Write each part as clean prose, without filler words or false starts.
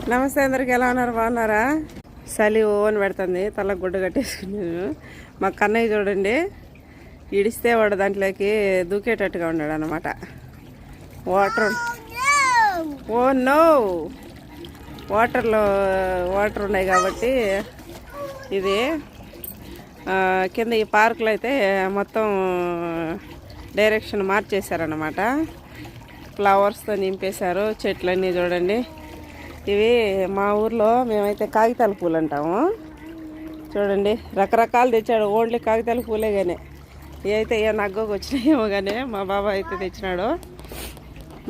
నమస్తే అందరికి, ఎలా ఉన్నారు? బాగున్నారా? చలి ఓన్ పెడుతుంది, తలకు గుడ్డ కట్టేసుకున్నాను. మా కన్నయ్య చూడండి, ఇడిస్తే వాడు దాంట్లోకి దూకేటట్టుగా ఉన్నాడు అనమాట. వాటర్, ఓ నో, వాటర్ ఉన్నాయి కాబట్టి ఇది కింద ఈ పార్కులో అయితే మొత్తం డైరెక్షన్ మార్చేశారనమాట. ఫ్లవర్స్తో నింపేశారు. చెట్లన్నీ చూడండి. ఇవి మా ఊర్లో మేమైతే కాగితాల పూలు అంటాము. చూడండి, రకరకాలు తెచ్చాడు. ఓన్లీ కాగితాల పూలే కానీ ఇవి అయితే ఏ నగ్గోకి వచ్చినాయేమో కానీ మా బాబా అయితే తెచ్చినాడు.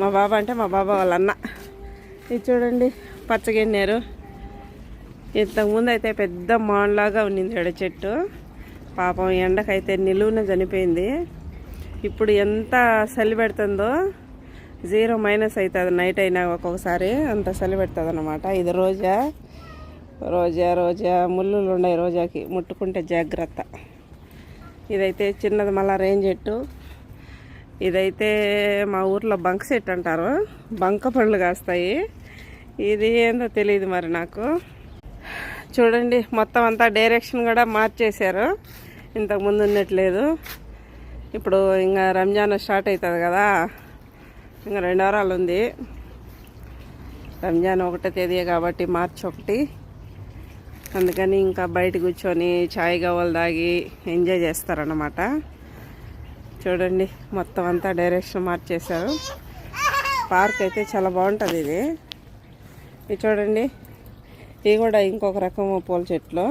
మా బాబా అంటే మా బాబా వాళ్ళ అన్న. ఇది చూడండి, పచ్చగెన్నేరు. ఇంతకుముందు అయితే పెద్ద మాన్లాగా ఉన్నింది చెట్టు. పాపం ఎండకైతే నిలువున చనిపోయింది. ఇప్పుడు ఎంత చలి పెడుతుందో, 0- అవుతుంది నైట్ అయినా ఒక్కొక్కసారి, అంత చలి పెడుతుంది అనమాట. ఇది రోజా ముళ్ళులు ఉన్నాయి రోజాకి, ముట్టుకుంటే జాగ్రత్త. ఇదైతే చిన్నది మళ్ళా రేంజ్ చెట్టు. ఇదైతే మా ఊర్లో బంక చెట్టు అంటారు. బంక పళ్ళు కాస్తాయి. ఇది ఏందో తెలియదు మరి నాకు. చూడండి, మొత్తం అంతా డైరెక్షన్ కూడా మార్చేశారు. ఇంతకుముందు ఉన్నట్లేదు. ఇప్పుడు ఇంకా రంజాన్ స్టార్ట్ అవుతుంది కదా, ఇంకా 2 వారాలు ఉంది. రంజాన్ 1వ తేదీ కాబట్టి మార్చి 1. అందుకని ఇంకా బయట కూర్చొని చాయ్ గవ్వలు తాగి ఎంజాయ్ చేస్తారన్నమాట. చూడండి, మొత్తం అంతా డైరెక్షన్ మార్చేశారు. పార్క్ అయితే చాలా బాగుంటుంది. ఇది చూడండి, ఇవి కూడా ఇంకొక రకం పూల చెట్లు.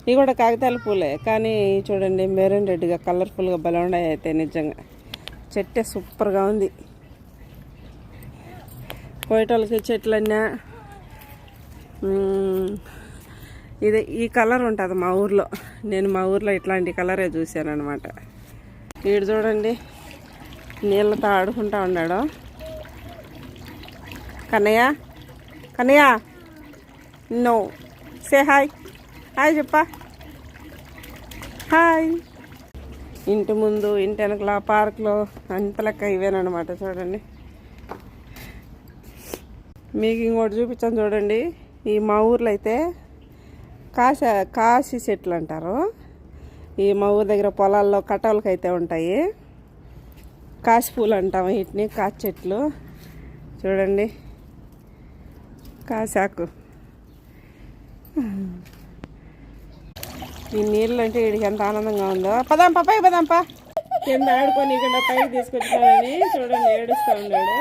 ఇవి కూడా కాగితాల పూలే, కానీ చూడండి మెరూన్ రెడ్గా కలర్ఫుల్గా భలే ఉన్నాయి. అయితే నిజంగా చెట్టే సూపర్గా ఉంది. పోయేటోళ్ళకి చెట్లన్నా ఇది ఈ కలర్ ఉంటుంది మా ఊర్లో. నేను మా ఊర్లో ఇట్లాంటి కలరే చూశాను అనమాట. వీడు చూడండి, నీళ్ళతో ఆడుకుంటా ఉన్నాడు. కన్నయ్య నో, సే హాయ్ చెప్పా. హాయ్. ఇంటి ముందు, ఇంటి వెనకల, పార్క్లో అంత లెక్క ఇవేనమాట. చూడండి, మీకు ఇంకోటి చూపించాను చూడండి. ఈ మా ఊర్లో అయితే కాశీ చెట్లు అంటారు. ఈ మా ఊరి దగ్గర పొలాల్లో కటాలకి అయితే ఉంటాయి. కాశీ పూలు అంటాము వీటిని, కాశీ చెట్లు. చూడండి, కాశాకు. ఈ నీళ్ళు అంటే వీడికి ఎంత ఆనందంగా ఉందో. పదాంపా కింద ఆడుకొని ఇక్కడ పైకి తీసుకొచ్చాడని చూడండి, ఏడుస్తూ ఉన్నాడు.